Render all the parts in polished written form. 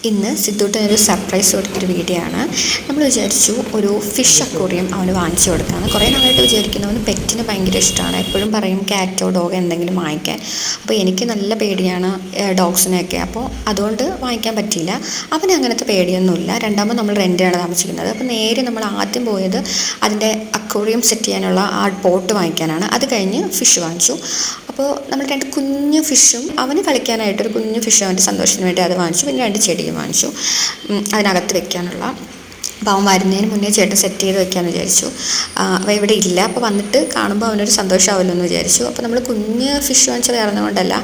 ഇന്ന് സിദ്ധൂട്ടനൊരു സർപ്രൈസ് കൊടുത്തൊരു വീഡിയോ ആണ്. നമ്മൾ വിചാരിച്ചു ഒരു ഫിഷ് അക്വേറിയം അവന് വാങ്ങിച്ചു കൊടുക്കാമെന്ന്. കുറേ നാളായിട്ട് വിചാരിക്കുന്നു. അവന് പെറ്റിന് ഭയങ്കര ഇഷ്ടമാണ്. എപ്പോഴും പറയും ക്യാറ്റോ ഡോഗോ എന്തെങ്കിലും വാങ്ങിക്കാൻ. അപ്പോൾ എനിക്ക് നല്ല പേടിയാണ് ഡോഗ്സിനെയൊക്കെ. അപ്പോൾ അതുകൊണ്ട് വാങ്ങിക്കാൻ പറ്റിയില്ല. അവന് അങ്ങനത്തെ പേടിയൊന്നുമില്ല. രണ്ടാമത് നമ്മൾ റെൻറ്റിനാണ് താമസിക്കുന്നത്. അപ്പോൾ നേരെ നമ്മൾ ആദ്യം പോയത് അതിൻ്റെ അക്വേറിയം സെറ്റ് ചെയ്യാനുള്ള ആ പോട്ട് വാങ്ങിക്കാനാണ്. അത് കഴിഞ്ഞ് ഫിഷ് വാങ്ങിച്ചു. അപ്പോൾ നമ്മൾ 2 കുഞ്ഞു ഫിഷും അവന് കളിക്കാനായിട്ടൊരു കുഞ്ഞു ഫിഷും അവൻ്റെ സന്തോഷത്തിന് വേണ്ടി അത് വാങ്ങിച്ചു. പിന്നെ 2 ചെടിയും വാങ്ങിച്ചു അതിനകത്ത് വെക്കാനുള്ള. അപ്പോൾ അവൻ വരുന്നതിന് മുന്നേ ചേട്ടൻ സെറ്റ് ചെയ്ത് വെക്കാമെന്ന് വിചാരിച്ചു. അവ ഇവിടെ ഇല്ല. അപ്പോൾ വന്നിട്ട് കാണുമ്പോൾ അവനൊരു സന്തോഷമാവുമല്ലോ എന്ന് വിചാരിച്ചു. അപ്പോൾ നമ്മൾ കുഞ്ഞ് ഫിഷ് വാങ്ങിച്ചത് ഇറങ്ങുകൊണ്ടല്ല,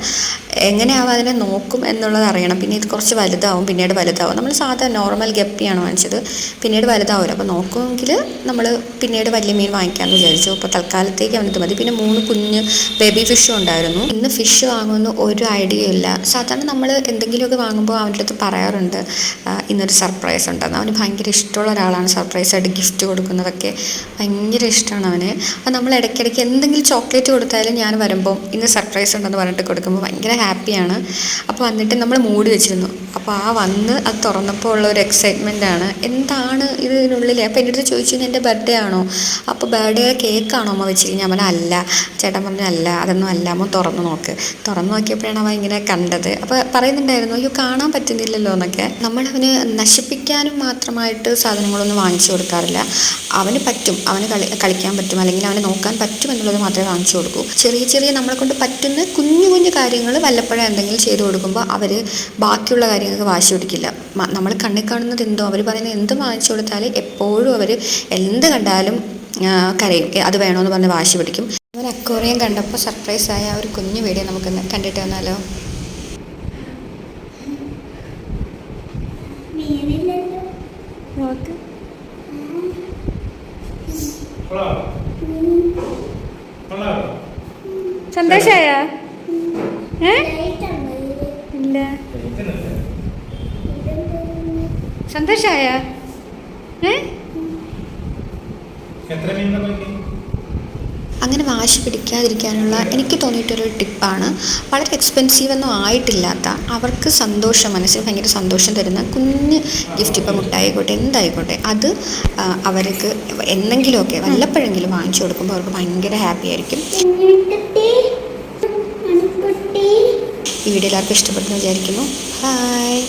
എങ്ങനെയാവും അതിനെ നോക്കും എന്നുള്ളത് അറിയണം. പിന്നെ ഇത് കുറച്ച് വലുതാവും, പിന്നീട് വലുതാവും. നമ്മൾ സാധാരണ നോർമൽ ഗപ്പിയാണ് വാങ്ങിച്ചത്, പിന്നീട് വലുതാവില്ല. അപ്പോൾ നോക്കുമെങ്കിൽ നമ്മൾ പിന്നീട് വലിയ മീൻ വാങ്ങിക്കാമെന്ന് വിചാരിച്ചു. അപ്പോൾ തൽക്കാലത്തേക്ക് അവനിത് മതി. പിന്നെ 3 കുഞ്ഞ് ബേബി ഫിഷും ഉണ്ടായിരുന്നു. ഇന്ന് ഫിഷ് വാങ്ങുമെന്ന് ഒരു ഐഡിയ ഇല്ല. സാധാരണ നമ്മൾ എന്തെങ്കിലുമൊക്കെ വാങ്ങുമ്പോൾ അവൻ്റെ അടുത്ത് പറയാറുണ്ട് ഇന്നൊരു സർപ്രൈസ് ഉണ്ടെന്ന്. അവന് ഭയങ്കര ഇഷ്ടമുള്ള ഒരാളാണ് സർപ്രൈസായിട്ട് ഗിഫ്റ്റ് കൊടുക്കുന്നതൊക്കെ ഭയങ്കര ഇഷ്ടമാണ് അവന്. അപ്പോൾ നമ്മൾ ഇടയ്ക്കിടയ്ക്ക് എന്തെങ്കിലും ചോക്ലേറ്റ് കൊടുത്താലും ഞാൻ വരുമ്പോൾ ഇന്ന് സർപ്രൈസ് ഉണ്ടെന്ന് പറഞ്ഞിട്ട് കൊടുക്കുമ്പോൾ ഭയങ്കര ഹാപ്പിയാണ്. അപ്പോൾ വന്നിട്ട് നമ്മൾ മൂടി വെച്ചിരുന്നു. അപ്പോൾ വന്ന് അത് തുറന്നപ്പോൾ ഉള്ള ഒരു എക്സൈറ്റ്മെൻറ്റാണ്. എന്താണ് ഇതിനുള്ളിൽ? അപ്പോൾ എൻ്റെ അടുത്ത് ചോദിച്ചു എൻ്റെ ബർത്ത്ഡേ ആണോ, അപ്പോൾ ബർത്ത്ഡേ കേക്കാണോ അമ്മ വെച്ചിരിക്കുന്നത്? ഞാൻ പറഞ്ഞു അല്ല. ചേട്ടൻ പറഞ്ഞു അല്ല, അതൊന്നും അല്ല, അമ്മ തുറന്ന് നോക്ക്. തുറന്ന് നോക്കിയപ്പോഴാണ് അവൻ ഇങ്ങനെ കണ്ടത്. അപ്പോൾ പറയുന്നുണ്ടായിരുന്നു അയ്യോ കാണാൻ പറ്റുന്നില്ലല്ലോ എന്നൊക്കെ. നമ്മളവന് നശിപ്പിക്കാനും മാത്രമായിട്ട് സാധനങ്ങളൊന്നും വാങ്ങിച്ചു കൊടുക്കാറില്ല. അവന് പറ്റും, അവന് കളിക്കാൻ പറ്റും, അല്ലെങ്കിൽ അവനെ നോക്കാൻ പറ്റും എന്നുള്ളത് മാത്രമേ വാങ്ങിച്ചു കൊടുക്കൂ. ചെറിയ ചെറിയ നമ്മളെ കൊണ്ട് പറ്റുന്ന കുഞ്ഞു കുഞ്ഞു കാര്യങ്ങൾ വല്ലപ്പോഴും എന്തെങ്കിലും ചെയ്ത് കൊടുക്കുമ്പോൾ അവർ ബാക്കിയുള്ള കാര്യങ്ങൾക്ക് വാശി പിടിക്കില്ല. നമ്മൾ കണ്ണിൽ കാണുന്നത് എന്തോ, അവർ പറയുന്നത് എന്ത് വാങ്ങിച്ചു കൊടുത്താൽ എപ്പോഴും അവർ എന്ത് കണ്ടാലും കരയും, അത് വേണമെന്ന് പറഞ്ഞ് വാശി പിടിക്കും. അവൻ അക്വേറിയം കണ്ടപ്പോൾ സർപ്രൈസായ ഒരു കുഞ്ഞു വീഡിയോ നമുക്ക് കണ്ടിട്ട് വന്നാലോ? സന്തോഷായ? ഇല്ല. സന്തോഷായ? അങ്ങനെ വാശി പിടിക്കാതിരിക്കാനുള്ള എനിക്ക് തോന്നിയിട്ടൊരു ടിപ്പാണ്, വളരെ എക്സ്പെൻസീവ് ഒന്നും ആയിട്ടില്ലാത്ത, അവർക്ക് സന്തോഷം, മനസ്സിന് ഭയങ്കര സന്തോഷം തരുന്ന കുഞ്ഞ് ഗിഫ്റ്റ്. ഇപ്പം മുട്ടായിക്കോട്ടെ എന്തായിക്കോട്ടെ, അത് അവർക്ക് എന്തെങ്കിലുമൊക്കെ വല്ലപ്പോഴെങ്കിലും വാങ്ങിച്ചു കൊടുക്കുമ്പോൾ അവർക്ക് ഭയങ്കര ഹാപ്പി ആയിരിക്കും. ഈ വീഡിയോ എല്ലാവർക്കും ഇഷ്ടപ്പെട്ടെന്ന് വിചാരിക്കുന്നു. ബൈ.